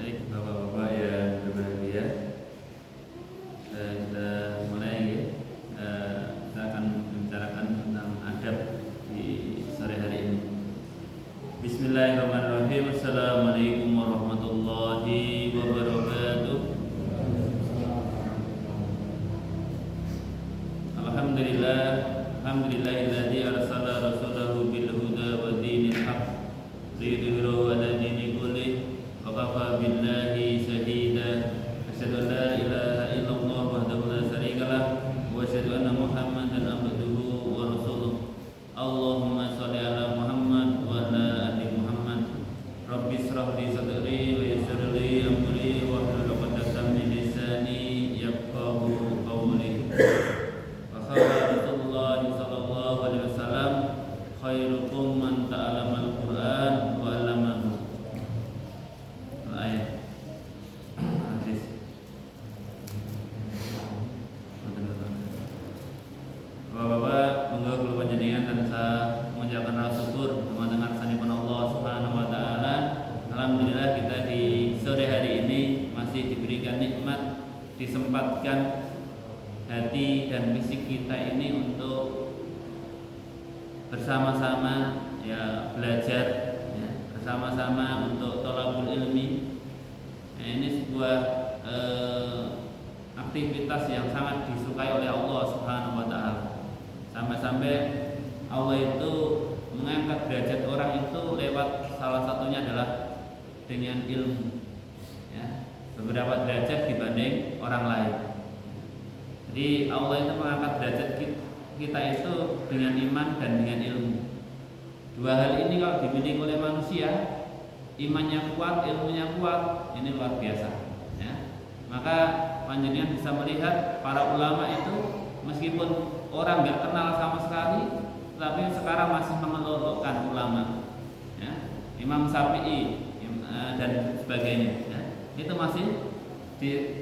Baik, bapak-bapak yang berbahagia, kita mulai ya. Kita akan membicarakan tentang adab di sore hari ini. Bismillahirrahmanirrahim. Assalamualaikum warahmatullahi wabarakatuh. Alhamdulillahilladzi arsala rasulahu bil huda wa dinil haqq liyudhhirahu 'ala dini kullih wa kafa billahi shahida. Asyhadu an la ilaha illallah wahdahu la syarikalah wa asyhadu anna Muhammadan abduhu wa rasuluh. Allahumma shalli ala Muhammad wa ala ali Muhammad. Rabbi shrah li sadri wa yassir li amri wa hlul 'uqdatam min lisani yafqahu qawli. Rasulullah sallallahu alaihi wasallam khairukum man ta'allama al-Qur'an wa 'allamahu. Ayat hadis. Bapak-bapak, monggo kula panjenengan tansah mengucapkan rasa syukur dumateng sanipun Allah Subhanahu wa taala. Alhamdulillah kita di sore hari ini masih diberikan nikmat, disempatkan hati dan fisik kita ini untuk bersama-sama ya belajar ya, bersama-sama untuk thalabul ilmi. Nah, ini sebuah aktivitas yang sangat disukai oleh Allah Subhanahu wa taala. Sampai-sampai Allah itu mengangkat derajat orang itu lewat salah satunya adalah dengan ilmu. Ya, beberapa derajat dibanding orang lain. Jadi Allah itu mengangkat derajat kita itu dengan iman dan dengan ilmu. Dua hal ini kalau dimiliki oleh manusia, imannya kuat, ilmunya kuat, ini luar biasa. Ya. Maka panjenengan bisa melihat para ulama itu meskipun orang nggak kenal sama sekali, tapi sekarang masih mengelolokkan ulama. Ya. Imam Syafi'i dan sebagainya. Ya. Itu masih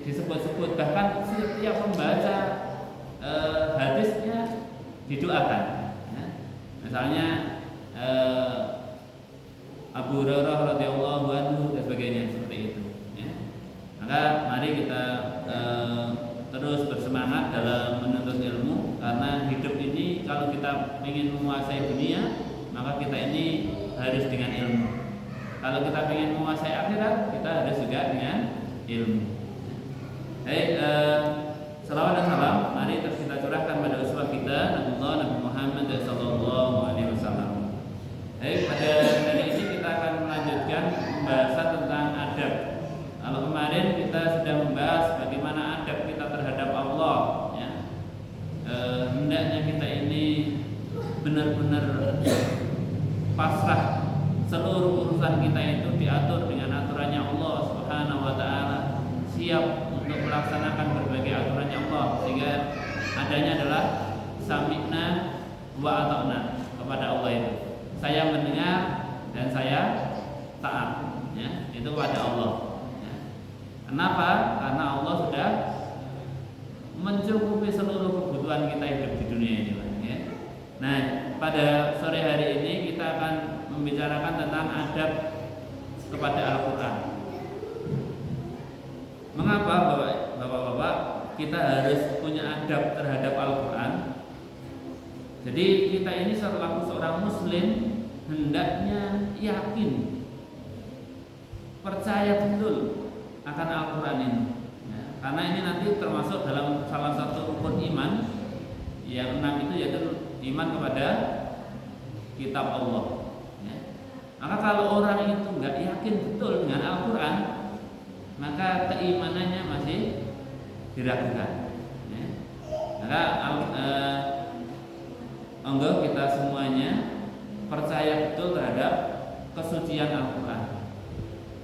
disebut-sebut, bahkan setiap membaca hadisnya didoakan ya. Misalnya Abu Hurairah radhiyallahu anhu dan sebagainya seperti itu ya. Maka mari kita terus bersemangat dalam menuntut ilmu, karena hidup ini kalau kita ingin menguasai dunia, maka kita ini harus dengan ilmu. Kalau kita ingin menguasai akhirat, kita harus juga dengan ilmu. Baik, salawat dan salam mari terus kita curahkan pada uswah kita Nabi Muhammad sallallahu alaihi wasallam. Baik, pada hari ini kita akan melanjutkan pembahasan tentang adab. Kalau kemarin kita sudah membahas bagaimana adab kita terhadap Allah ya. Hendaknya kita ini benar-benar pasrah, seluruh urusan kita itu diatur dengan aturannya Allah Subhanahu wa taala, siap untuk melaksanakan berbagai aturannya Allah, sehingga adanya adalah sami'na wa ata'na kepada Allah itu. Saya mendengar dan saya taat, ya, itu kepada Allah. Ya. Kenapa? Karena Allah sudah mencukupi seluruh kebutuhan kita hidup di dunia ini. Ya. Nah, pada sore hari ini kita akan membicarakan tentang adab kepada Al-Quran. Mengapa Bapak-bapak kita harus punya adab terhadap Al-Quran? Jadi kita ini selaku seorang muslim hendaknya yakin, percaya betul akan Al-Quran ini ya, karena ini nanti termasuk dalam salah satu rukun iman yang 6 itu, yaitu iman kepada kitab Allah ya. Maka kalau orang itu nggak yakin betul dengan Al-Quran, maka keimanannya masih diragukan ya. Maka monggo kita semuanya percaya betul terhadap kesucian Al-Quran,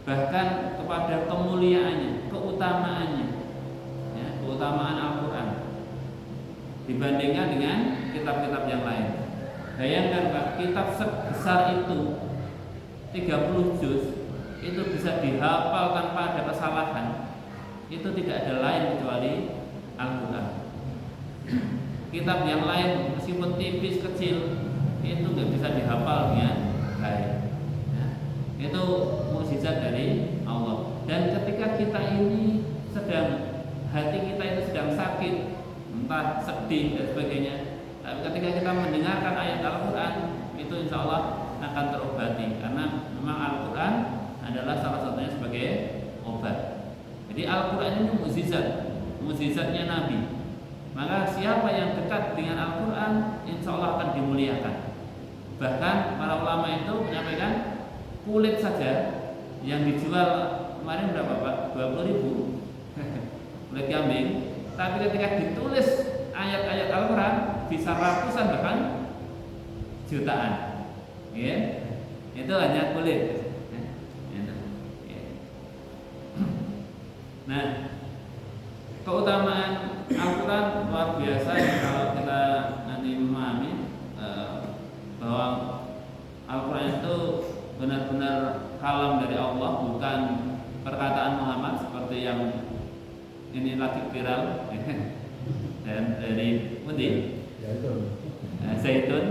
bahkan kepada kemuliaannya, keutamaannya ya, keutamaan Al-Quran dibandingkan dengan kitab-kitab yang lain. Bayangkan Pak, kitab sebesar itu 30 juz itu bisa dihafal tanpa ada kesalahan, itu tidak ada lain kecuali Al-Quran. Kitab yang lain meskipun tipis kecil itu nggak bisa dihafal dengan baik ya. Itu mukjizat dari Allah. Dan ketika kita ini hati kita itu sedang sakit, entah sedih dan sebagainya, tapi ketika kita mendengarkan ayat Al-Quran, itu insya Allah akan terobati, karena memang Al-Quran adalah salah satunya sebagai obat. Jadi Al-Quran ini mukjizatnya Nabi. Maka siapa yang dekat dengan Al-Quran, insya Allah akan dimuliakan. Bahkan para ulama itu menyampaikan kulit saja yang dijual kemarin berapa Pak? 20.000 kulit kambing. Tapi ketika ditulis ayat-ayat Al-Quran bisa ratusan bahkan jutaan. Ya, itu hanya kulit. Nah, keutamaan Al-Quran luar biasa kalau kita nanti memahami bahwa Al-Quran itu benar-benar kalam dari Allah, bukan perkataan Muhammad seperti yang ini lagi viral dan dari Mundi Zaitun.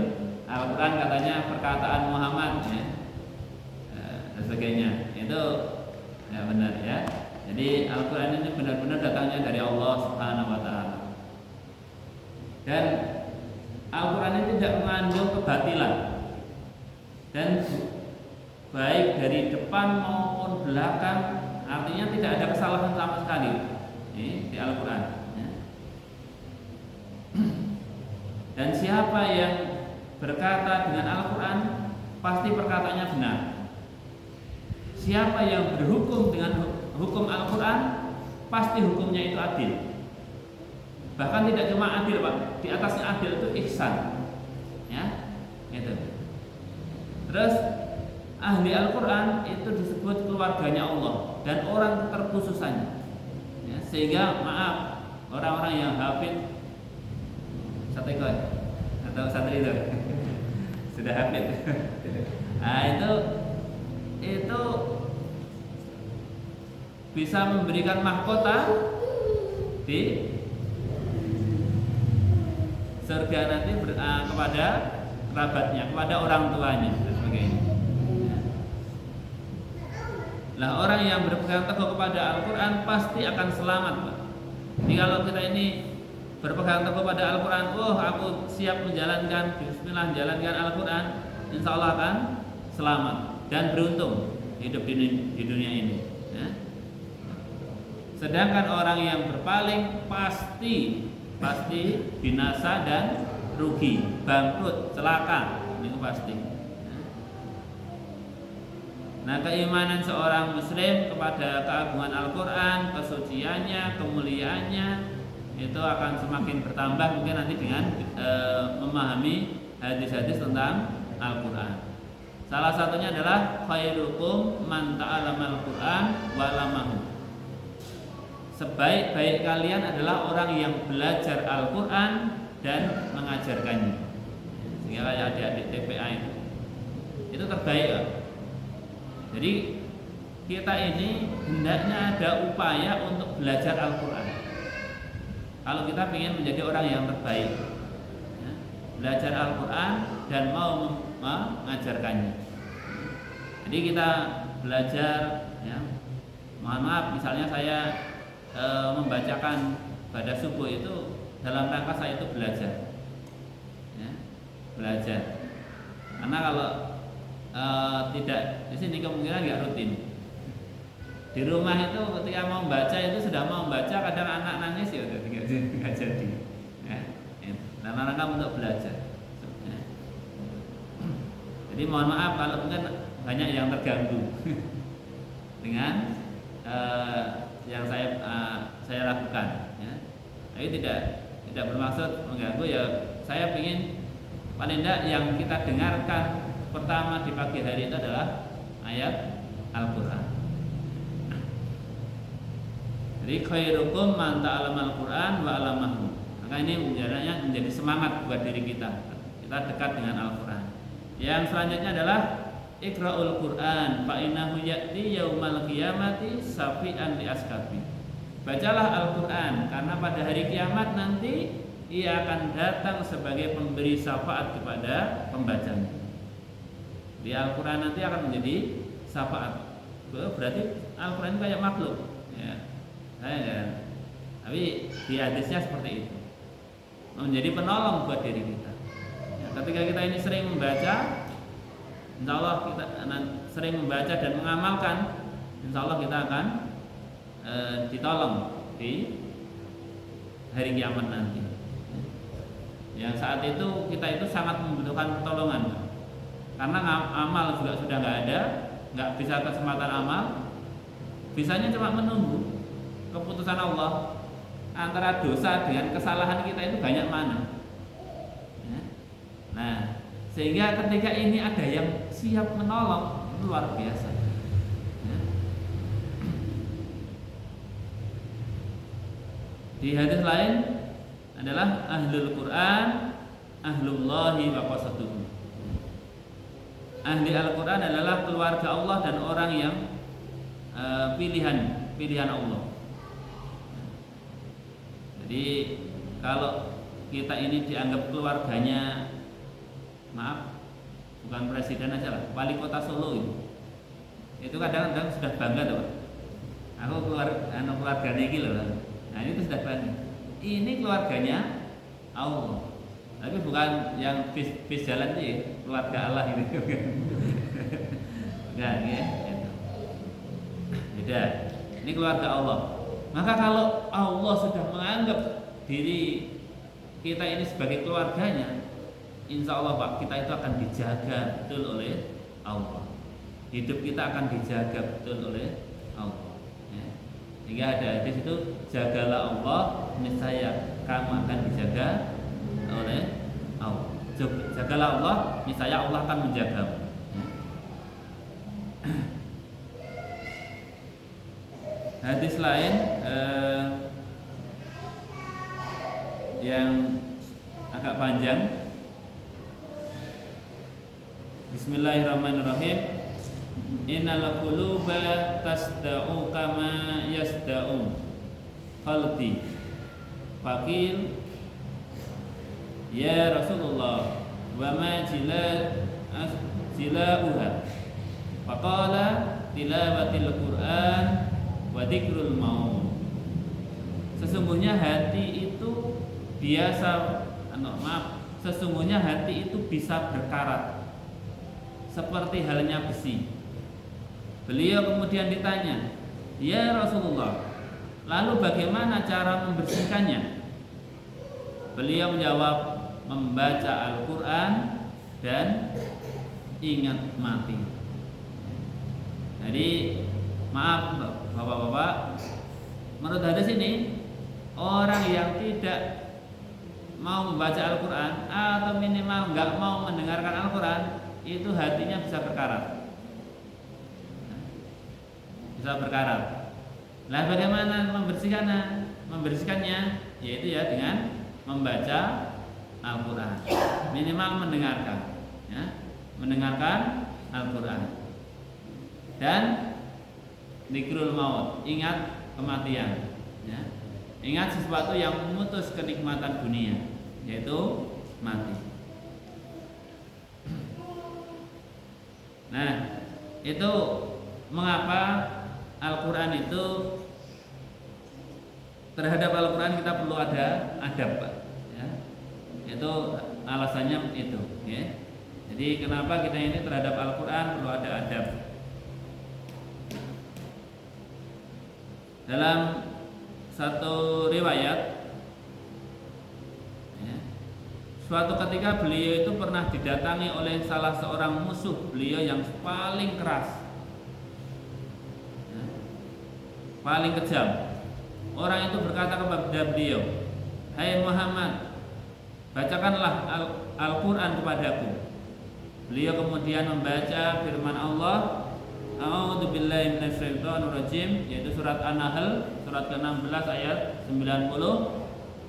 Al-Quran katanya perkataan Muhammad ya, dan sebagainya. Itu ya benar ya. Jadi Al-Quran ini benar-benar datangnya dari Allah Subhanahu wa Ta'ala. Dan Al-Quran ini tidak mengandung kebatilan, dan baik dari depan maupun belakang, artinya tidak ada kesalahan sama sekali di Al-Quran ya. Dan siapa yang berkata dengan Al-Quran, pasti perkataannya benar. Siapa yang berhukum dengan hukum Al-Quran, pasti hukumnya itu adil. Bahkan tidak cuma adil Pak, di atasnya adil itu ihsan ya, gitu. Terus ahli Al-Quran itu disebut keluarganya Allah dan orang terkhususannya ya, sehingga maaf orang-orang yang hafid satekoi atau santri itu sudah hafid nah itu bisa memberikan mahkota di surga nanti kepada kerabatnya, kepada orang tuanya dan sebagainya. Nah, orang yang berpegang teguh kepada Al-Quran pasti akan selamat Pak. Jadi kalau kita ini berpegang teguh pada Al-Quran, aku siap menjalankan, bismillah menjalankan Al-Quran, insya Allah akan selamat dan beruntung hidup di dunia ini ya. Sedangkan orang yang berpaling pasti binasa dan rugi, bangkrut, celaka, itu pasti. Nah, keimanan seorang muslim kepada keagungan Al-Quran, kesuciannya, kemuliaannya itu akan semakin bertambah mungkin nanti dengan memahami hadis-hadis tentang Al-Quran. Salah satunya adalah khairukum man ta'allama Al-Quran wa 'allamahu. Sebaik-baik kalian adalah orang yang belajar Al-Quran dan mengajarkannya. Sehingga kayak adik-adik TPA itu terbaik Pak. Jadi kita ini hendaknya ada upaya untuk belajar Al-Quran. Kalau kita ingin menjadi orang yang terbaik ya, belajar Al-Quran dan mau mengajarkannya. Jadi kita belajar ya, mohon maaf misalnya saya membacakan pada subuh itu dalam rangka saya itu belajar ya, belajar. Karena kalau tidak di sini kemungkinan nggak rutin. Di rumah itu ketika mau membaca itu sudah mau membaca, kadang anak nangis ya udah nggak jadi ya. Dan rangka untuk belajar ya. Jadi mohon maaf kalau mungkin banyak yang terganggu dengan yang saya lakukan ya. Tapi tidak bermaksud mengganggu ya. Saya ingin paling tidak yang kita dengarkan pertama di pagi hari itu adalah ayat Al-Quran. Jadi khairukum man ta'allama Al-Quran wa 'allamahu. Maka ini menjadi semangat buat diri kita. Kita dekat dengan Al-Quran. Yang selanjutnya adalah Iqra'ul Quran fa innahu ya'ti yaumal qiyamati safi'an li askabi. Bacalah Al-Quran karena pada hari kiamat nanti ia akan datang sebagai pemberi syafaat kepada pembacanya. Di Al-Quran nanti akan menjadi syafaat berarti Al-Quran kayak makhluk ya. Tapi di hadisnya seperti itu, menjadi penolong buat diri kita ya, ketika kita ini sering membaca, insya Allah kita sering membaca dan mengamalkan, insya Allah kita akan ditolong di hari kiamat nanti. Yang saat itu kita itu sangat membutuhkan pertolongan, karena amal juga sudah nggak ada, nggak bisa kesempatan amal, bisanya cuma menunggu keputusan Allah. Antara dosa dengan kesalahan kita itu banyak mana ya. Nah, sehingga ketika ini ada yang siap menolong, itu luar biasa ya. Di hadis lain adalah ahlul Quran ahlullahi wa qasatuhu. Ahli Al-Quran adalah keluarga Allah dan orang yang pilihan Allah. Jadi kalau kita ini dianggap keluarganya, maaf, bukan presiden aja lah, wali kota Solo itu kadang-kadang sudah bangga tuh. Aku keluarganya ini loh. Nah itu sudah bangga. Ini keluarganya Allah. Tapi bukan yang bis jalan itu, keluarga Allah itu. Enggak ya. Beda. Ini keluarga Allah. Maka kalau Allah sudah menganggap diri kita ini sebagai keluarganya, insya Allah Pak, kita itu akan dijaga betul oleh Allah. Hidup kita akan dijaga betul oleh Allah ya. Sehingga ada hadis itu, jagalah Allah, niscaya kamu akan dijaga oleh Allah. Jagalah Allah, niscaya Allah akan menjagamu ya. Hadis lain yang agak panjang. Bismillahirrahmanirrahim. Innal quluba tasda'u kama yasda'u qalbi. Faqil ya Rasulullah wa ma jila'uha. Faqala tilawatil Qur'an wa dzikrul maut. Sesungguhnya hati itu sesungguhnya hati itu bisa berkarat seperti halnya besi. Beliau kemudian ditanya, ya Rasulullah, lalu bagaimana cara membersihkannya? Beliau menjawab, membaca Al-Quran dan ingat mati. Jadi maaf Bapak-bapak, menurut hadis ini, orang yang tidak mau membaca Al-Quran atau minimal nggak mau mendengarkan Al-Quran, itu hatinya bisa berkarat. Bisa berkarat. Nah, bagaimana membersihkannya? Yaitu ya dengan membaca Al-Quran. Minimal mendengarkan, ya, mendengarkan Al-Quran. Dan dzikrul maut, ingat kematian ya. Ingat sesuatu yang memutus kenikmatan dunia, yaitu mati. Nah, itu mengapa Al-Quran itu, terhadap Al-Quran kita perlu ada adab ya. Itu alasannya itu ya. Jadi kenapa kita ini terhadap Al-Quran perlu ada adab. Dalam satu riwayat ya, suatu ketika beliau itu pernah didatangi oleh salah seorang musuh beliau yang paling keras ya, paling kejam. Orang itu berkata kepada beliau, hai Muhammad, bacakanlah Al-Quran kepadaku. Beliau kemudian membaca firman Allah, A'udzubillahi minasyaitonirrajim, yaitu surat An-Nahl surat ke-16 ayat 90.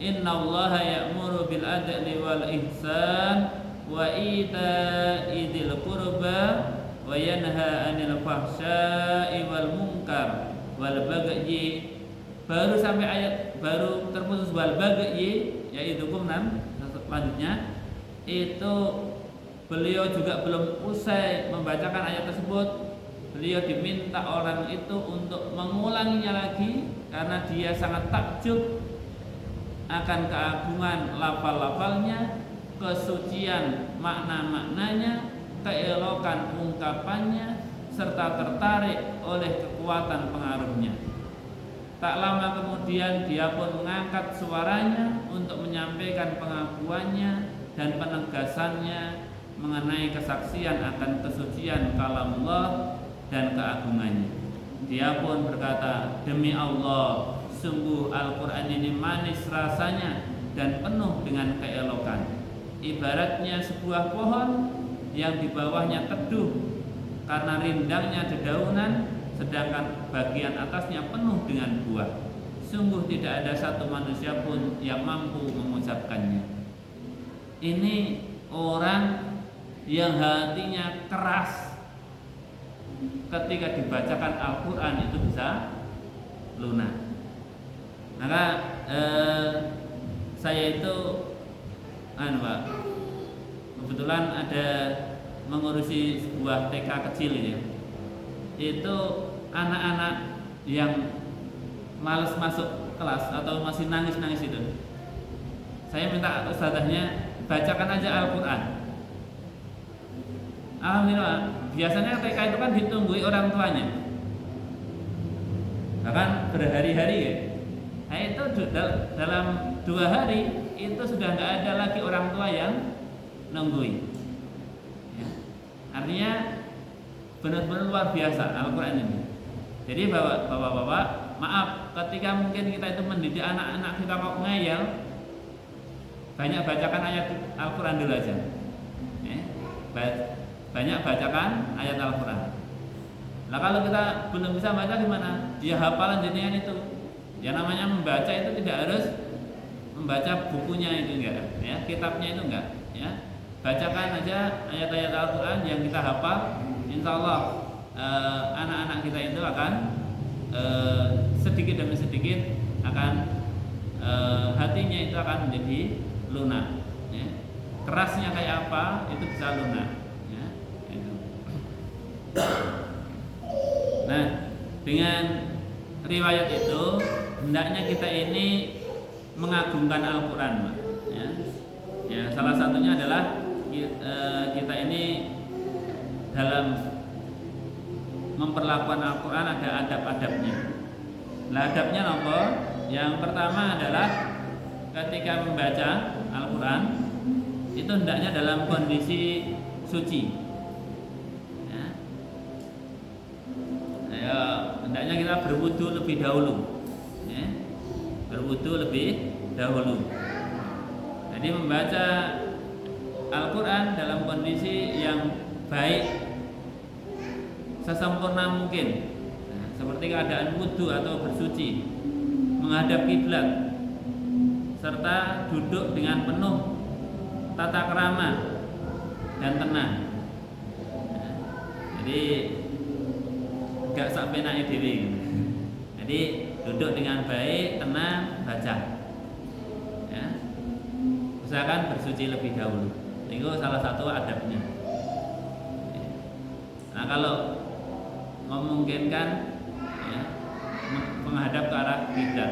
Innallaha ya'muru bil adli wal ihsan wa ita'i dzil qurba wa yanha 'anil fahsya'i wal munkar wal bagyi. Baru sampai ayat, baru terputus wal bagyi, yaitu kumnan. Selanjutnya itu beliau juga belum usai membacakan ayat tersebut, beliau diminta orang itu untuk mengulanginya lagi karena dia sangat takjub akan keagungan lafal-lafalnya, kesucian makna-maknanya, keelokan ungkapannya, serta tertarik oleh kekuatan pengaruhnya. Tak lama kemudian dia pun mengangkat suaranya untuk menyampaikan pengakuannya dan penegasannya mengenai kesaksian akan kesucian kalamullah dan keagungannya. Dia pun berkata, demi Allah, sungguh Al-Quran ini manis rasanya dan penuh dengan keelokan. Ibaratnya sebuah pohon yang di bawahnya teduh karena rindangnya dedaunan, sedangkan bagian atasnya penuh dengan buah. Sungguh tidak ada satu manusia pun yang mampu mengucapkannya. Ini orang yang hatinya keras, ketika dibacakan Al-Quran itu bisa lunak. Maka saya itu Pak, kebetulan ada mengurusi sebuah TK kecil ini. Itu anak-anak yang malas masuk kelas atau masih nangis-nangis itu, saya minta ustadzahnya bacakan aja Al-Quran. Alhamdulillah, biasanya TK itu kan ditunggui orang tuanya, bahkan berhari-hari ya. Nah itu dalam 2 hari itu sudah nggak ada lagi orang tua yang nungguin. Ya. Artinya benar-benar luar biasa Al-Quran ini. Jadi bapak-bapak, maaf ketika mungkin kita itu mendidik anak-anak kita kok ngeyel, banyak bacakan ayat Al-Quran dulu aja. Ya. Banyak bacakan ayat Al-Quran. Nah kalau kita belum bisa baca gimana? Ya hafalan jenengan itu. Ya namanya membaca itu tidak harus membaca bukunya itu enggak, ya kitabnya itu enggak, ya bacakan aja ayat-ayat Al-Quran yang kita hafal. Insya Allah anak-anak kita itu akan sedikit demi sedikit akan hatinya itu akan menjadi lunak. Ya. Kerasnya kayak apa itu bisa lunak. Ya, itu. Nah, dengan riwayat itu hendaknya kita ini mengagungkan Al-Quran, ya. Ya, salah satunya adalah kita ini dalam memperlakukan Al-Quran ada adab-adabnya. Nah, adabnya apa? Yang pertama adalah ketika membaca Al-Quran itu hendaknya dalam kondisi suci. Ya. Ya, hendaknya kita berwudu lebih dahulu. Ya. Berwudu lebih dahulu. Jadi membaca Al-Quran dalam kondisi yang baik, sesempurna mungkin, nah, seperti keadaan wudu atau bersuci, menghadap kiblat, serta duduk dengan penuh tata krama dan tenang. Nah, jadi gak sampai naik diri. Jadi duduk dengan baik, tenang, baca. Ya. Usahakan bersuci lebih dahulu. Itu salah satu adabnya. Nah kalau memungkinkan, ya, menghadap ke arah kiblat.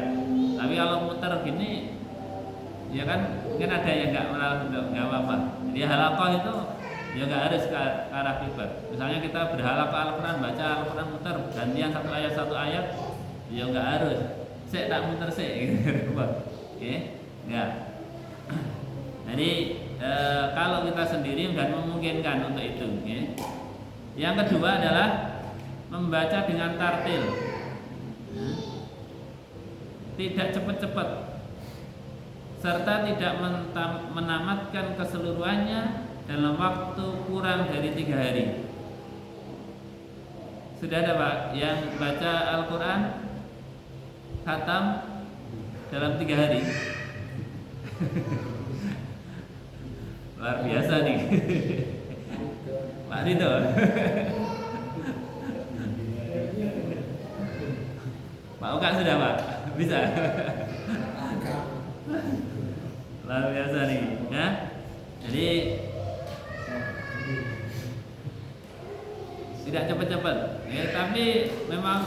Tapi kalau muter gini, ya kan mungkin ada yang nggak apa-apa. Jadi halaqah itu ya nggak harus ke arah kiblat. Misalnya kita berhalaqah Al-Quran, baca Al-Quran muter gantian satu ayat, ya nggak harus. Sek tak muter sek, gitu. Oke, nggak. Jadi kalau kita sendiri dan memungkinkan untuk itu. Ya. Yang kedua adalah membaca dengan tartil, tidak cepat-cepat, serta tidak menamatkan keseluruhannya dalam waktu kurang dari 3 hari. Sudah ada Pak yang baca Al-Quran khatam dalam 3 hari? Luar biasa nih. Pak Ridho. Pak Oka sudah Pak? Bisa? Luar biasa nih, ya. Jadi tidak cepat-cepat ya, tapi memang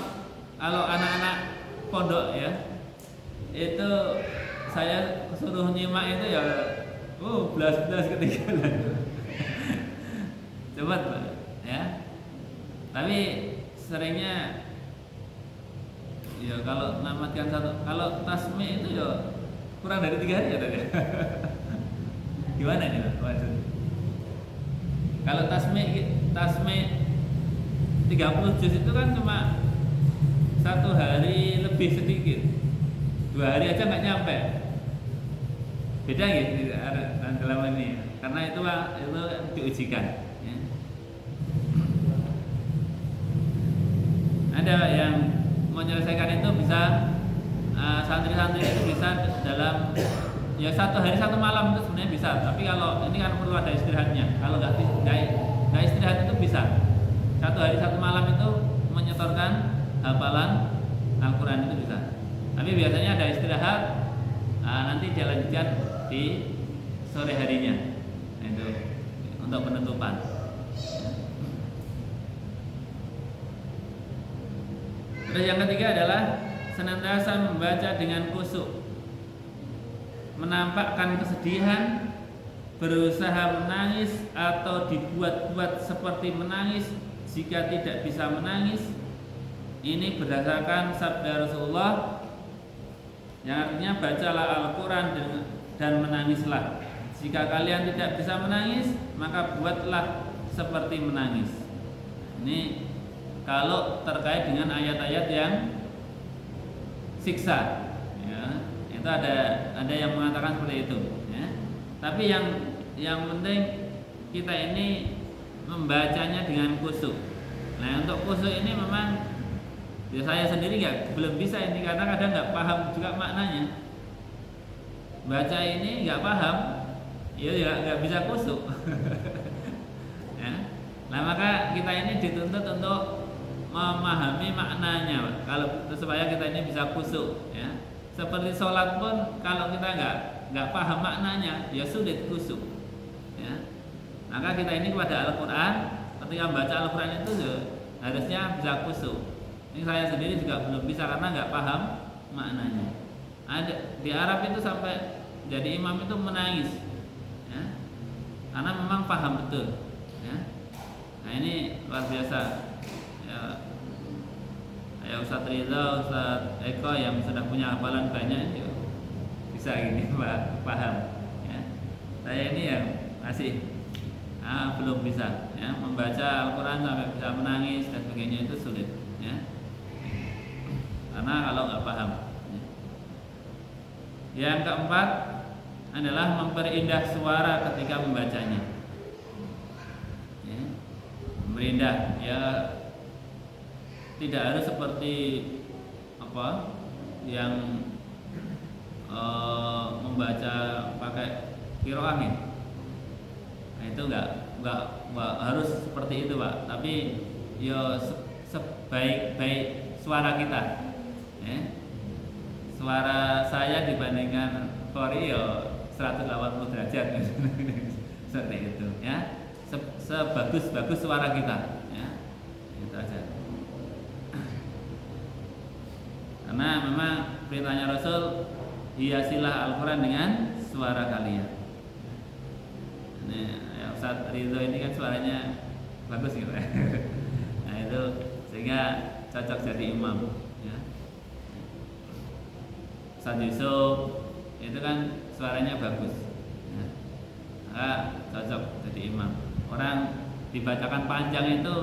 kalau anak-anak pondok ya itu saya suruh nyimak itu ya belas-belas ketinggalan cepat Pak ya, tapi seringnya ya kalau namatkan satu, kalau tasmi itu ya kurang dari 3 hari ya tadi. Gimana nih Pak maksudnya? Kalau tasmi 30 juz itu kan cuma 1 hari lebih sedikit, 2 hari aja nggak nyampe. Beda gitu dalam ini, karena itu diujikan. Ya. Ada yang menyelesaikan itu bisa santri-santri itu bisa dalam ya 1 hari 1 malam itu sebenarnya bisa, tapi kalau ini kan perlu ada istirahatnya. Kalau nggak istirahat itu bisa 1 hari 1 malam itu menyetorkan hafalan Al-Quran itu bisa. Tapi biasanya ada istirahat, nanti dilanjutkan di sore harinya. Itu untuk penutupan. Terus yang ketiga adalah senantiasa membaca dengan khusyuk, menampakkan kesedihan, berusaha menangis atau dibuat-buat seperti menangis jika tidak bisa menangis. Ini berdasarkan sabda Rasulullah yang artinya bacalah Al-Quran dan menangislah. Jika kalian tidak bisa menangis, maka buatlah seperti menangis. Ini kalau terkait dengan ayat-ayat yang siksa ya, itu ada yang mengatakan seperti itu ya. Tapi yang penting kita ini membacanya dengan khusyuk. Nah untuk khusyuk ini memang ya saya sendiri belum bisa ini, karena kadang nggak paham juga maknanya. Baca ini nggak paham, ya nggak bisa khusyuk. Ya. Nah maka kita ini dituntut untuk memahami maknanya, kalau supaya kita ini bisa khusyuk. Ya. Seperti sholat pun kalau kita nggak paham maknanya, ya sulit khusyuk. Ya. Maka kita ini kepada Al-Quran, ketika membaca Al-Quran itu ya, harusnya bisa khusyuk. Ini saya sendiri juga belum bisa karena nggak paham maknanya. Ada di Arab itu sampai jadi imam itu menangis, ya, karena memang paham betul. Ya. Nah ini luar biasa. Ya Ustaz Ridha, Ustaz Eko yang sudah punya hafalan banyak ya, bisa gini paham. Ya. Saya ini yang masih belum bisa ya, membaca Al-Quran sampai bisa menangis dan sebagainya itu sulit ya. Karena kalau nggak paham ya. Yang keempat adalah memperindah suara ketika membacanya ya. Memperindah ya, tidak harus seperti yang membaca pakai qiraah. Nah itu nggak harus seperti itu Pak, tapi ya sebaik-baik suara kita ya. Suara saya dibandingkan Qori ya 180 derajat seperti itu ya, sebagus-bagus suara kita ya, itu aja. Karena memang perintahnya Rasul, hiasilah Al-Quran dengan suara kalian. Ini ya, Ustaz Ridho ini kan suaranya bagus gitu. Nah itu sehingga cocok jadi imam ya. Ustaz Yusuf itu kan suaranya bagus ya. Maka cocok jadi imam. Orang dibacakan panjang itu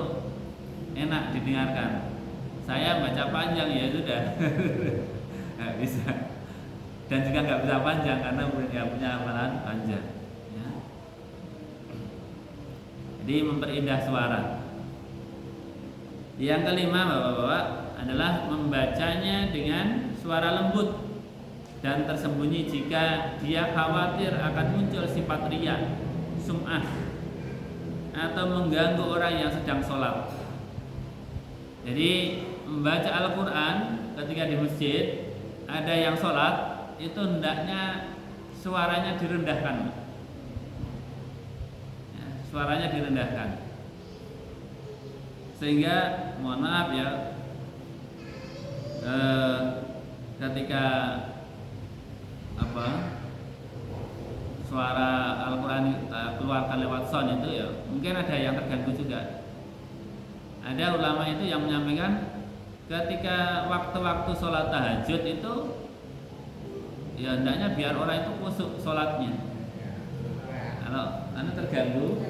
enak didengarkan. Saya baca panjang ya sudah nggak bisa, dan juga nggak bisa panjang karena nggak punya hafalan panjang ya. Jadi memperindah suara. Yang kelima Bapak-bapak adalah membacanya dengan suara lembut dan tersembunyi jika dia khawatir akan muncul sifat riya, sum'ah, atau mengganggu orang yang sedang sholat. Jadi membaca Al-Quran ketika di masjid ada yang sholat, itu hendaknya suaranya direndahkan ya, suaranya direndahkan. Sehingga mohon maaf ya, ketika suara Al-Quran keluarkan lewat sound itu ya mungkin ada yang terganggu juga. Ada ulama itu yang menyampaikan ketika waktu-waktu sholat tahajud itu ya hendaknya biar orang itu khusyuk sholatnya. Kalau anda terganggu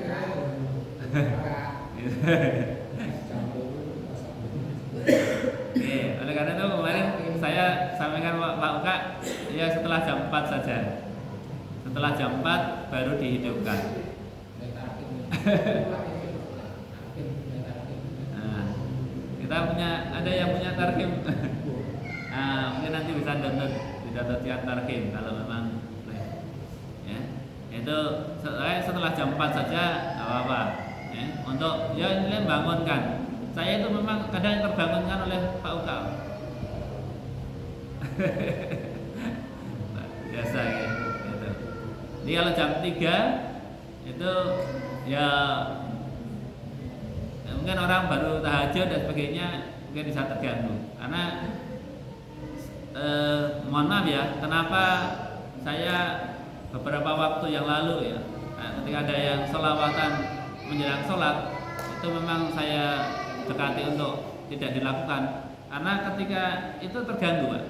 Oke, oleh karena itu kemarin saya sampaikan Pak Uka ya setelah jam 4 saja. Setelah jam 4 baru dihidupkan. Nah, kita ada yang punya tarkim. Nah, mungkin nanti bisa download yang tarkim kalau memang ya. Itu setelah jam 4 saja enggak apa-apa. Ya, untuk ya ini bangunkan. Saya itu memang kadang terbangunkan oleh Pak Uka. Biasa gitu. Jadi kalau jam 3 itu ya mungkin orang baru tahajud dan sebagainya mungkin bisa terganggu. Karena mohon maaf ya, kenapa saya beberapa waktu yang lalu ya, ketika ada yang sholawatan menjelang sholat itu memang saya dekati untuk tidak dilakukan karena ketika itu terganggu, Pak.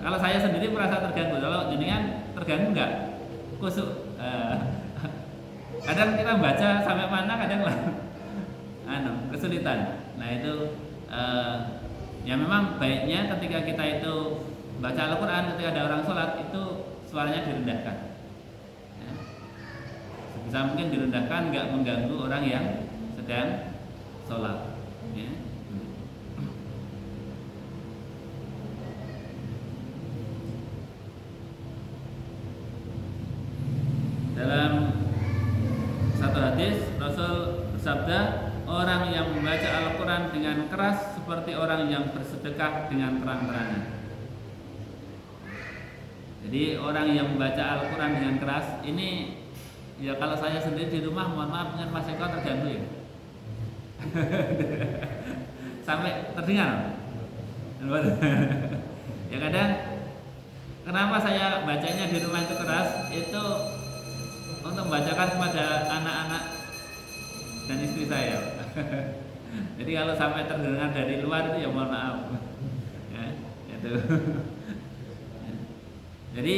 Kalau saya sendiri merasa terganggu, kalau jenengan terganggu enggak? Khusyuk. Kadang kita baca sampai mana kadang lah kesulitan. Nah itu ya memang baiknya ketika kita itu baca Al-Quran ketika ada orang sholat itu suaranya direndahkan. Ya. Sebisa mungkin direndahkan, enggak mengganggu orang yang sedang sholat. Ya. Dalam satu hadis Rasul bersabda, orang yang membaca Al-Quran dengan keras seperti orang yang bersedekah dengan terang-terangan. Jadi orang yang membaca Al-Quran dengan keras ini ya kalau saya sendiri di rumah mohon maaf dengan Mas Eko terganggu ya. Sampai terdengar. Ya kadang kenapa saya bacanya di rumah itu keras itu untuk membacakan kepada anak-anak dan istri saya. Jadi kalau sampai terdengar dari luar itu ya mohon maaf. Ya, itu. Jadi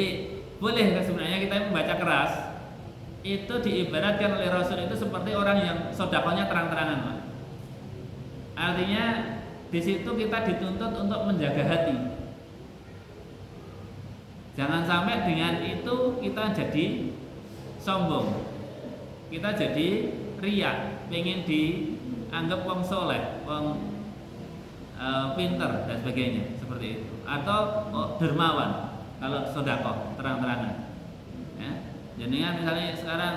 boleh sebenarnya kita membaca keras itu diibaratkan oleh Rasul itu seperti orang yang sedekahnya terang-terangan, Pak. Artinya di situ kita dituntut untuk menjaga hati. Jangan sampai dengan itu kita jadi sombong, kita jadi riak, pengen dianggap wong soleh, wong pinter dan sebagainya seperti itu, atau dermawan kalau sedekah terang-terangan. Ya, jadi misalnya sekarang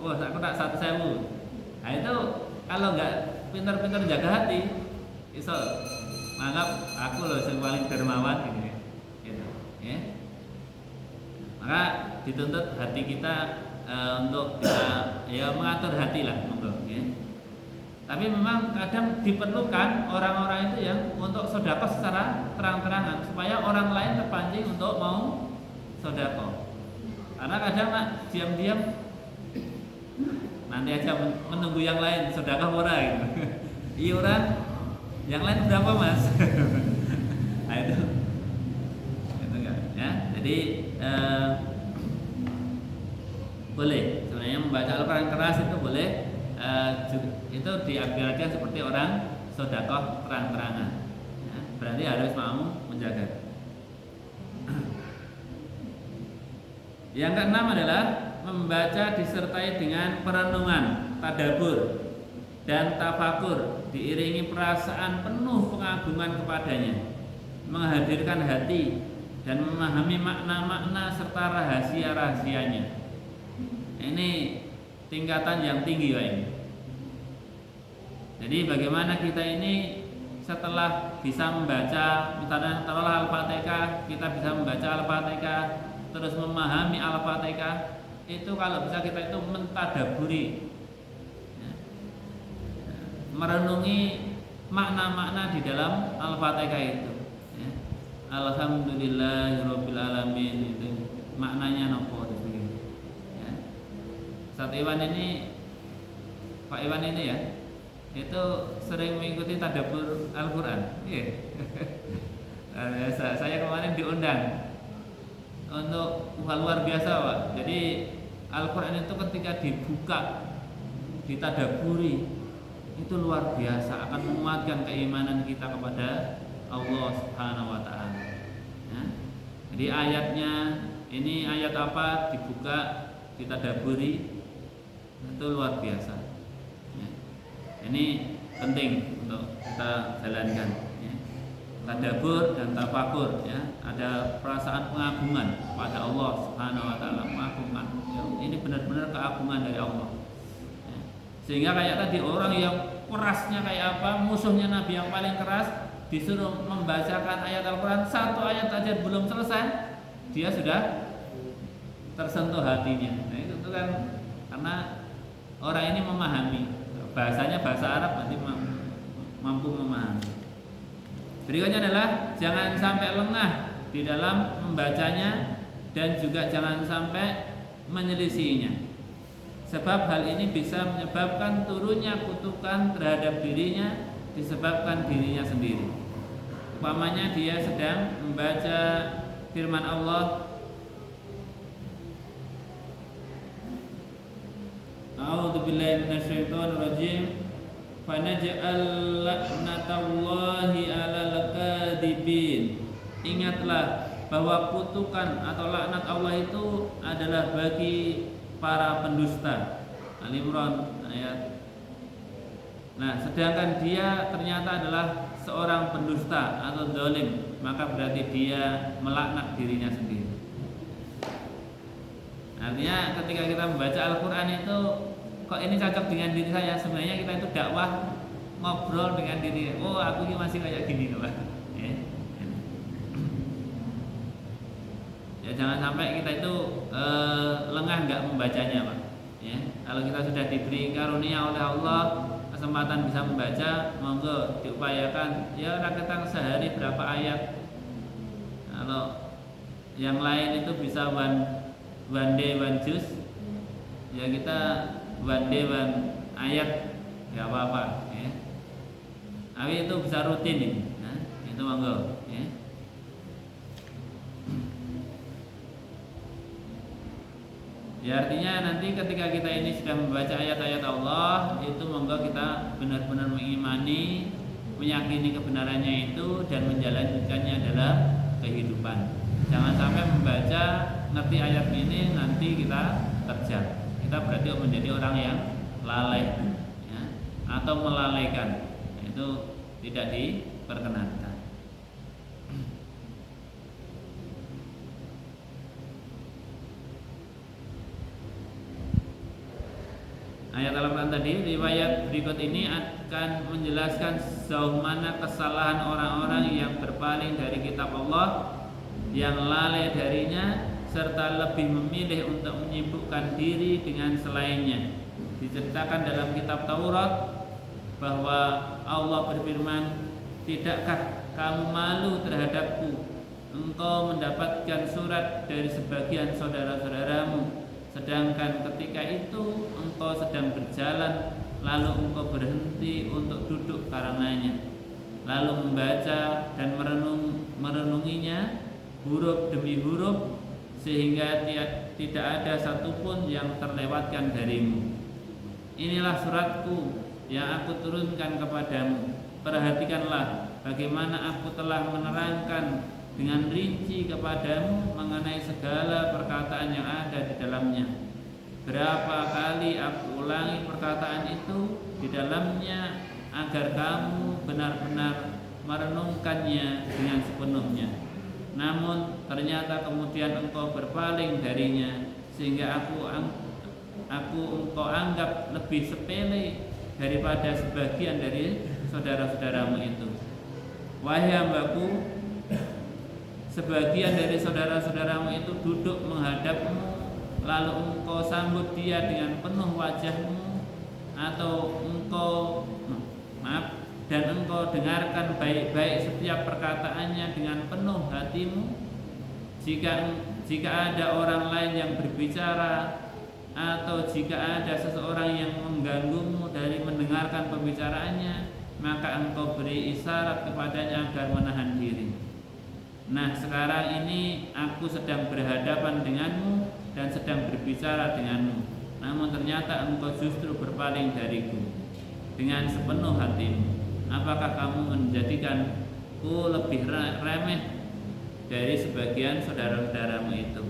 aku tak 1.000, nah itu kalau nggak pinter-pinter jaga hati, iso anggap aku loh yang paling dermawan gitu, ya. Maka dituntut hati kita untuk bisa ya mengatur hati lah, ya. Tapi memang kadang diperlukan orang-orang itu yang untuk sedekah secara terang-terangan supaya orang lain terpancing untuk mau sedekah. Karena kadang diam-diam nanti aja menunggu yang lain sedekah ora gitu. Iuran yang lain berapa, Mas? Nah itu enggak ya. Jadi boleh sebenarnya membaca Al-Quran keras itu boleh. Itu diartikan seperti orang sedekah terang-terangan. Ya, berarti harus mau menjaga. Yang keenam adalah membaca disertai dengan perenungan, tadabbur dan tafakur, diiringi perasaan penuh pengagungan kepadanya, menghadirkan hati dan memahami makna-makna serta rahasia-rahasianya. Ini tingkatan yang tinggi, Pak ini. Jadi bagaimana kita ini setelah bisa membaca, misalnya taruhlah Al-Fatihah, kita bisa membaca Al-Fatihah, terus memahami Al-Fatihah, itu kalau bisa kita itu mentadaburi, ya. merenungi makna-makna di dalam Al-Fatihah itu. Ya. Alhamdulillahirabbil alamin itu maknanya nopo itu. Ya. Ustaz Iwan ini, Pak Iwan ini ya, itu sering mengikuti tadabbur Al-Qur'an. Iya. Saya kemarin diundang untuk luar biasa, Pak. Jadi Al-Qur'an itu ketika dibuka, ditadaburi, itu luar biasa, akan menguatkan keimanan kita kepada Allah Subhanahu wa taala. Ya. Jadi ayatnya ini ayat apa dibuka, ditadaburi, itu luar biasa. Ya. Ini penting untuk kita jalankan. Ya. Tadabbur dan tafakur, ya. Ada perasaan pengagungan pada Allah Subhanahu wa taala, pengagungan. Ya. Ini benar-benar keagungan dari Allah. Ya. Sehingga kayak tadi orang yang kerasnya kayak apa, musuhnya Nabi yang paling keras, disuruh membacakan ayat Al-Quran, satu ayat aja belum selesai, dia sudah tersentuh hatinya. Nah itu kan karena orang ini memahami bahasanya, bahasa Arab, nanti mampu memahami. Berikutnya adalah jangan sampai lengah di dalam membacanya dan juga jangan sampai menyelisihinya. Sebab hal ini bisa menyebabkan turunnya kutukan terhadap dirinya disebabkan dirinya sendiri. Umpamanya dia sedang membaca firman Allah, A'udzubillahi minasyaitonirrajim, fanaj'al la'natallahi 'alal kadhibin. Ingatlah bahwa kutukan atau laknat Allah itu adalah bagi para pendusta. Al-Imran ayat. Nah, sedangkan dia ternyata adalah seorang pendusta atau zalim, maka berarti dia melaknat dirinya sendiri. Artinya ketika kita membaca Al-Quran itu, kok ini cocok dengan diri saya, sebenarnya kita itu dakwah ngobrol dengan diri. Oh, aku ini masih kayak gini loh. Ya, jangan sampai kita itu lengah nggak membacanya, Pak. Ya, kalau kita sudah diberi karunia oleh Allah kesempatan bisa membaca, monggo diupayakan. Ya, kita sehari berapa ayat. Kalau yang lain itu bisa one day one juz, ya kita one day one ayat, nggak apa-apa. Ya. Tapi itu bisa rutin ini. Nah, itu monggo. Ya. Ya, artinya nanti ketika kita ini sudah membaca ayat-ayat Allah, itu monggo kita benar-benar mengimani, meyakini kebenarannya itu dan menjalankannya adalah kehidupan. Jangan sampai membaca ngerti ayat ini nanti kita terjang. Kita berarti menjadi orang yang lalai, ya, atau melalaikan. Itu tidak diperkenankan. Ayat Al-Quran tadi, riwayat berikut ini akan menjelaskan sejauh mana kesalahan orang-orang yang berpaling dari kitab Allah, yang lalai darinya, serta lebih memilih untuk menyibukkan diri dengan selainnya. Diceritakan dalam kitab Taurat bahwa Allah berfirman, tidakkah kamu malu terhadapku? Engkau mendapatkan surat dari sebagian saudara-saudaramu, sedangkan ketika itu engkau sedang berjalan, lalu engkau berhenti untuk duduk karenanya, lalu membaca dan merenunginya huruf demi huruf, sehingga tidak ada satupun yang terlewatkan darimu. Inilah suratku yang aku turunkan kepadamu. Perhatikanlah bagaimana aku telah menerangkan dengan rinci kepadamu mengenai segala perkataan yang ada di dalamnya. Berapa kali aku ulangi perkataan itu di dalamnya agar kamu benar-benar merenungkannya dengan sepenuhnya. Namun ternyata kemudian engkau berpaling darinya, sehingga engkau anggap lebih sepele daripada sebagian dari saudara-saudaramu itu. Wahai hambaku, sebagian dari saudara-saudaramu itu duduk menghadapmu, lalu engkau sambut dia dengan penuh wajahmu, atau engkau maaf, dan engkau dengarkan baik-baik setiap perkataannya dengan penuh hatimu. Jika ada orang lain yang berbicara atau jika ada seseorang yang mengganggumu dari mendengarkan pembicaraannya, maka engkau beri isyarat kepadanya agar menahan diri. Nah, sekarang ini aku sedang berhadapan denganmu dan sedang berbicara denganmu, namun ternyata engkau justru berpaling dariku dengan sepenuh hatimu. Apakah kamu menjadikanku lebih remeh dari sebagian saudara-saudaramu itu?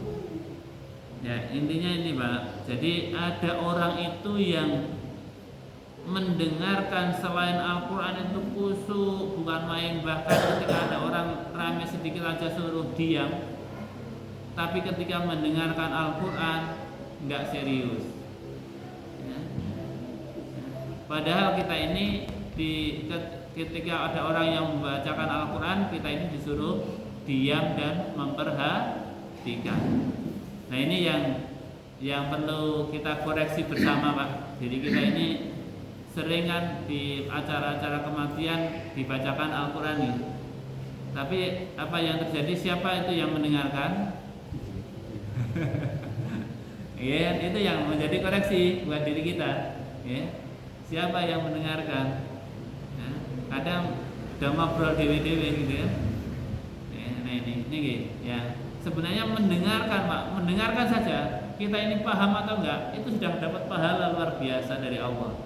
Ya, intinya ini Pak. Jadi ada orang itu yang mendengarkan selain Al-Quran itu khusyuk, bukan main. Bahkan ketika ada orang ramai sedikit aja suruh diam, tapi ketika mendengarkan Al-Quran nggak serius ya. Padahal kita ini ketika ada orang yang membacakan Al-Quran, kita ini disuruh diam dan memperhatikan. Nah, ini yang perlu kita koreksi bersama Pak. Jadi kita ini seringan di acara-acara kematian dibacakan Al-Quran ini. Tapi apa yang terjadi? Siapa itu yang mendengarkan? Ya, itu yang menjadi koreksi buat diri kita. Ya. Siapa yang mendengarkan? Ya. Kadang udah ngobrol dewe-dewe gitu ya. Nah ini ya. Sebenarnya mendengarkan Pak, mendengarkan saja. Kita ini paham atau enggak, itu sudah dapat pahala luar biasa dari Allah.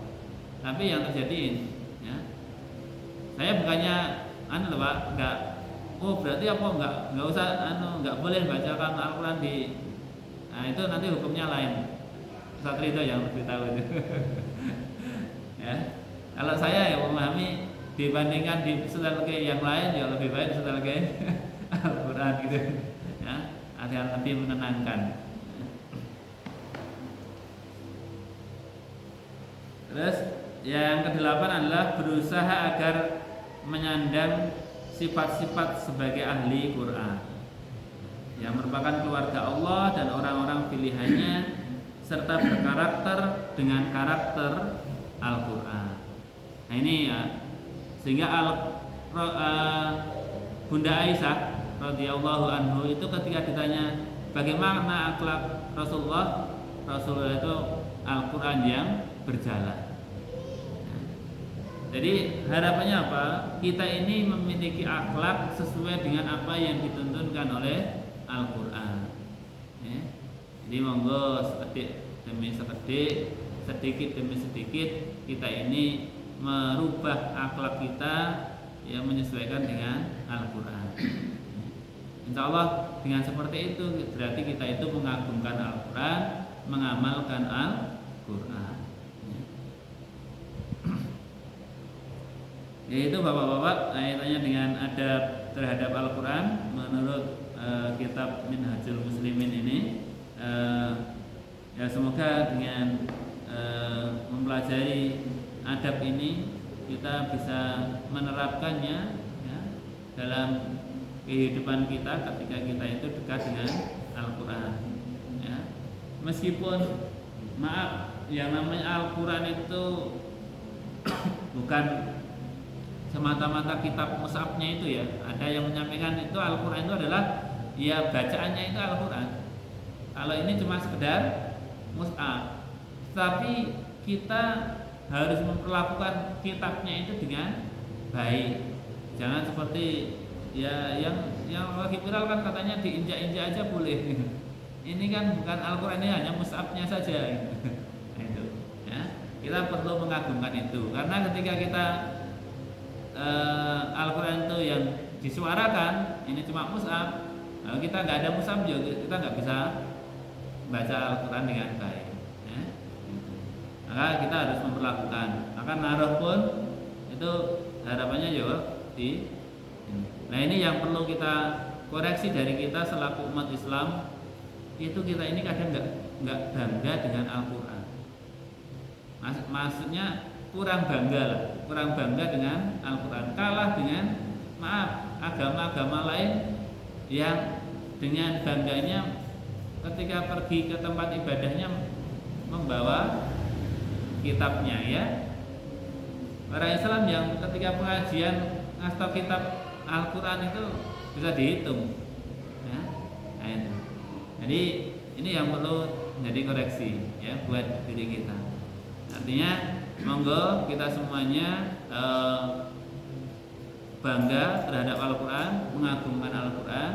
Tapi yang terjadi, ya, saya bukannya loh Pak, enggak. Oh berarti apa enggak usah enggak boleh bacakan Al-Quran di. Nah itu nanti hukumnya lain. Ustaz Ridho yang lebih tahu itu. Ya, kalau saya ya memahami dibandingkan di setel yang lain ya lebih baik setel Al-Quran gitu. Ya, agar lebih menenangkan. Terus yang kedelapan adalah berusaha agar menyandang sifat-sifat sebagai ahli Quran yang merupakan keluarga Allah dan orang-orang pilihannya, serta berkarakter dengan karakter Al-Quran. Nah ini ya, sehingga Bunda Aisyah radhiyallahu anhu itu ketika ditanya bagaimana akhlak Rasulullah itu Al-Quran yang berjalan. Jadi harapannya apa? Kita ini memiliki akhlak sesuai dengan apa yang dituntunkan oleh Al-Quran. Ya. Jadi monggo sekedik demi sekedik, sedikit demi sedikit kita ini merubah akhlak kita yang menyesuaikan dengan Al-Quran. Insya Allah dengan seperti itu berarti kita itu mengagungkan Al-Quran, mengamalkan Al-Quran. Yaitu bapak-bapak kaitannya dengan adab terhadap Al-Quran menurut kitab Minhajul Muslimin ini. Ya semoga dengan mempelajari adab ini kita bisa menerapkannya ya, dalam kehidupan kita ketika kita itu dekat dengan Al-Quran ya. Meskipun maaf yang namanya Al-Quran itu bukan semata-mata kitab mushafnya itu ya. Ada yang menyampaikan itu Al-Quran itu adalah ya bacaannya itu Al-Quran. Kalau ini cuma sekedar mushaf, tapi kita harus memperlakukan kitabnya itu dengan baik. Jangan seperti ya yang lagi viral kan katanya diinjak-injak aja boleh. Ini kan bukan Al-Quran, ini hanya mushafnya saja. Nah, itu ya. Kita perlu mengagungkan itu karena ketika kita Al-Quran itu yang disuarakan ini cuma mushaf, kita nggak ada mushaf juga kita nggak bisa baca Al-Quran dengan baik ya. Maka kita harus memperlakukan, maka naruh pun itu harapannya juga di ini. Nah ini yang perlu kita koreksi dari kita selaku umat Islam, itu kita ini kadang nggak bangga dengan Al-Quran. Maksudnya kurang bangga dengan Al-Quran, kalah dengan agama-agama lain yang dengan bangganya ketika pergi ke tempat ibadahnya membawa kitabnya ya. Orang Islam yang ketika pengajian ngasih kitab Al-Quran itu bisa dihitung, ya. Nah, itu. Jadi ini yang perlu jadi koreksi ya buat diri kita. Artinya monggo kita semuanya bangga terhadap Al-Quran, mengagungkan Al-Quran.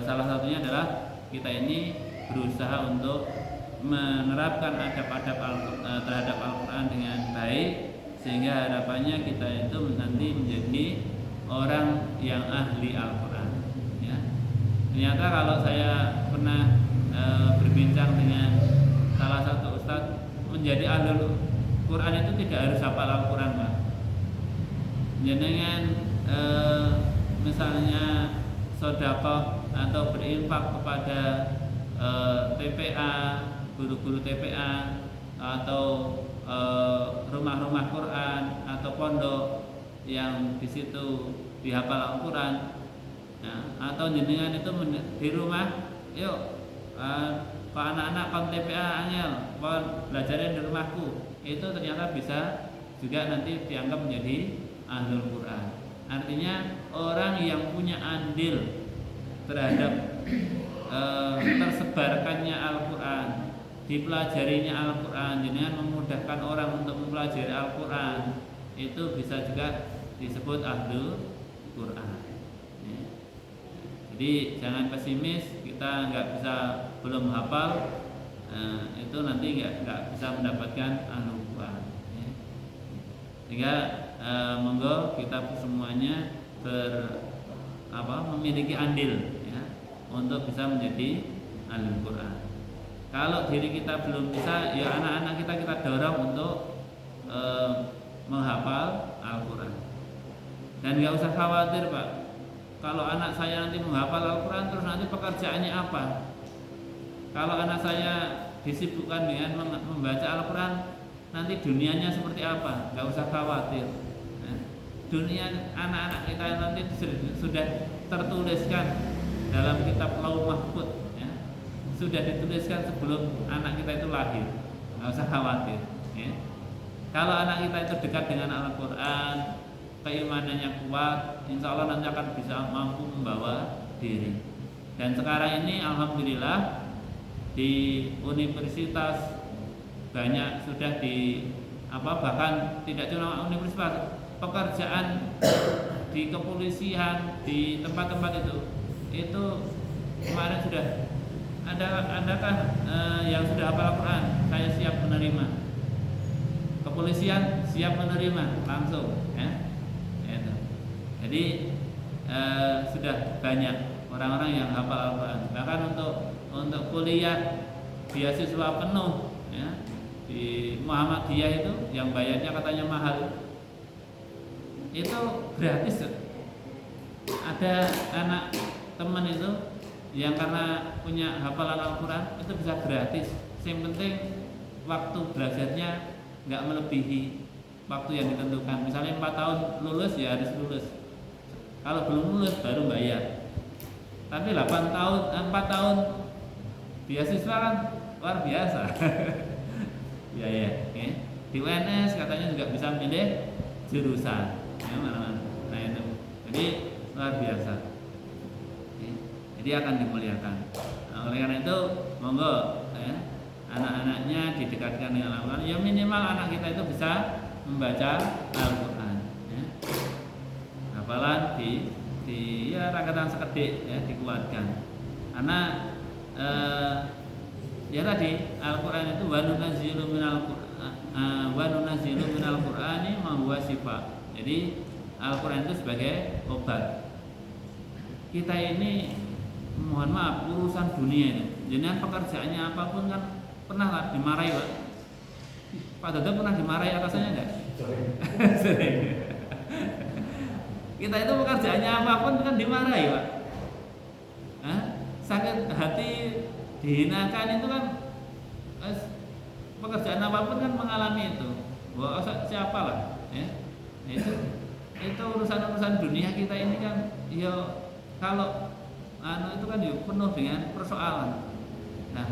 Salah satunya adalah kita ini berusaha untuk menerapkan adab-adab terhadap Al-Quran dengan baik, sehingga harapannya kita itu nanti menjadi orang yang ahli Al-Quran, ya. Ternyata kalau saya pernah berbincang dengan salah satu ustadz, menjadi ahli Quran itu tidak harus hafal Al-Quran, Pak. Jenengan misalnya sedekah atau berinfak kepada TPA, guru-guru TPA, atau rumah-rumah Quran atau pondok yang di situ dihafal Al-Quran, ya, atau jenengan itu di rumah, yuk Pak anak-anak kon TPA angel, kon belajarin di rumahku, itu ternyata bisa juga nanti dianggap menjadi ahlul Quran. Artinya orang yang punya andil terhadap tersebarkannya Al-Quran, dipelajarinya Al-Quran, dengan memudahkan orang untuk mempelajari Al-Quran, itu bisa juga disebut ahlul Quran, ya. Jadi jangan pesimis, kita belum hafal, itu nanti nggak bisa mendapatkan ahlul Quran, ya. Sehingga monggo kita semuanya memiliki andil, ya, untuk bisa menjadi ahlul Quran. Kalau diri kita belum bisa, ya anak-anak kita dorong untuk menghafal Al-Quran. Dan nggak usah khawatir, Pak, kalau anak saya nanti menghafal Al-Quran terus nanti pekerjaannya apa? Kalau anak saya disibukkan dengan membaca Al-Quran, nanti dunianya seperti apa? Nggak usah khawatir. Dunia anak-anak kita nanti sudah tertuliskan dalam kitab Lauh Mahfuz, ya. Sudah dituliskan sebelum anak kita itu lahir, nggak usah khawatir, ya. Kalau anak kita itu dekat dengan Al-Quran, keimanannya kuat, insya Allah nanti akan bisa mampu membawa diri. Dan sekarang ini alhamdulillah di universitas banyak sudah bahkan tidak cuma universitas, pekerjaan di kepolisian, di tempat-tempat itu kemarin sudah adakah yang sudah hafal Al-Quran, saya siap menerima. Kepolisian siap menerima langsung, ya. Jadi sudah banyak orang-orang yang hafal Al-Quran. Bahkan untuk kuliah beasiswa penuh, ya, di Muhammadiyah itu yang bayarnya katanya mahal, itu gratis. Ada anak teman itu yang karena punya hafalan Al-Quran itu bisa gratis. Yang penting waktu belajarnya nggak melebihi waktu yang ditentukan. Misalnya 4 tahun lulus, ya harus lulus. Kalau belum lulus baru bayar. Tapi 4 tahun beasiswa kan luar biasa. Ya. Di UNS katanya juga bisa milih jurusan, ya, mana-mana. Nah itu, jadi luar biasa. Jadi akan dimuliakan. Nah, oleh karena itu monggo, ya, anak-anaknya didekatkan dengan Al-Quran. Ya minimal anak kita itu bisa membaca Al-Quran, ya. Hafalan ya rakatan sekedik, ya, dikuatkan. Karena ya tadi Al-Quran itu wa nunazzilu minal Qur'ani ma huwa shifa. Jadi Al-Quran itu sebagai obat. Kita ini mohon maaf urusan dunia ini, jenengan pekerjaannya apapun kan pernah dimarahi, Pak. Pak Dada pernah dimarahi atasannya enggak? Sering. Kita itu pekerjaannya apapun kan dimarahi, Pak. Sakit hati, dihinakan itu kan, pekerjaan apapun kan mengalami itu. Wah, siapa lah, ya. Itu urusan dunia kita ini kan, ya kalau itu kan ya penuh dengan persoalan. Nah,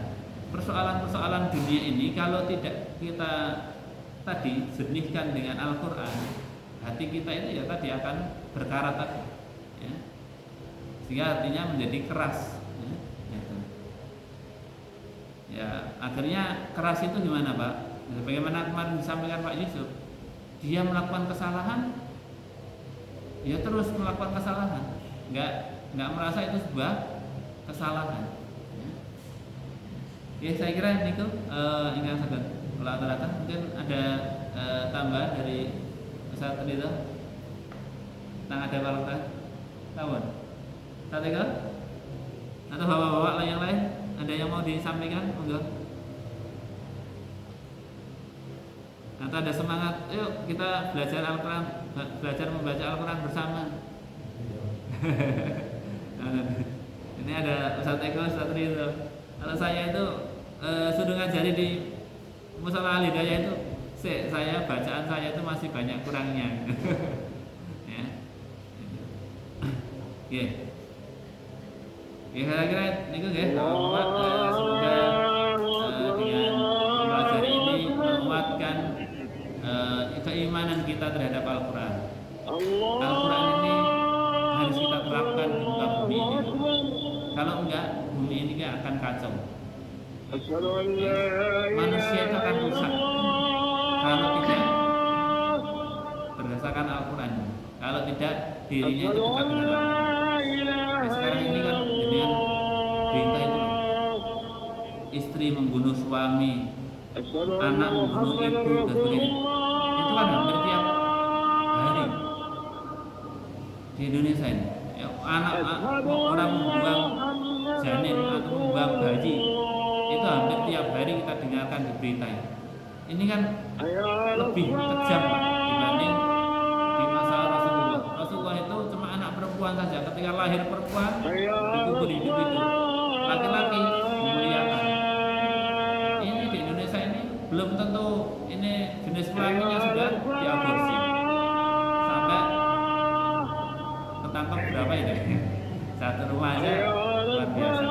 persoalan-persoalan dunia ini kalau tidak kita tadi jernihkan dengan Al-Quran, hati kita itu ya tadi akan berkarat tadi, ya. Sehingga hatinya menjadi keras, ya, gitu. Ya akhirnya keras itu gimana Pak? Bagaimana kemarin disampaikan Pak Yusuf, dia melakukan kesalahan, dia terus melakukan kesalahan, nggak merasa itu sebuah kesalahan. Ya saya kira itu ingin saya latarkan. Mungkin ada tambahan dari Ustaz Ridho tentang ada walakah tahun Ustaz Ridho atau bapak-bapak yang lain ada yang mau disampaikan enggak? Atau ada semangat, yuk kita belajar Al-Quran, belajar membaca Al-Quran bersama. Ini ada Ustaz Eko, Ustaz Ridho. Kalau saya itu sudah ngajari di Musola Al-Hidayah itu, saya bacaan saya itu masih banyak kurangnya. Ya. Oke. Ya kira-kira niku nggih, semoga dengan mempelajari ini menguatkan keimanan kita terhadap Al-Quran. Al-Quran ini harus kita terapkan di muka bumi ini. Kalau enggak, bumi ini akan kacau. Manusia itu akan rusak kalau tidak berdasarkan Al-Quran. Kalau tidak, dirinya itu dekat dengan Al-Quran. Sekarang ini kan dengan berita itu, istri membunuh suami, anak membunuh ibu dan sebagainya. Itu kan hampir tiap hari di Indonesia ini. Ya, orang membuang janin atau membuang bayi itu hampir tiap hari kita dengarkan di berita ini. Ini kan lebih kejam Pak dibanding di masa Rasulullah. Rasulullah itu cuma anak perempuan saja. Ketika lahir perempuan dikubur hidup itu, laki-laki dimuliakan. Ini di Indonesia ini belum tentu ini jenis kelaminnya sudah diaborsi. Sampai ketangkep berapa ini? Satu rumah aja luar biasa.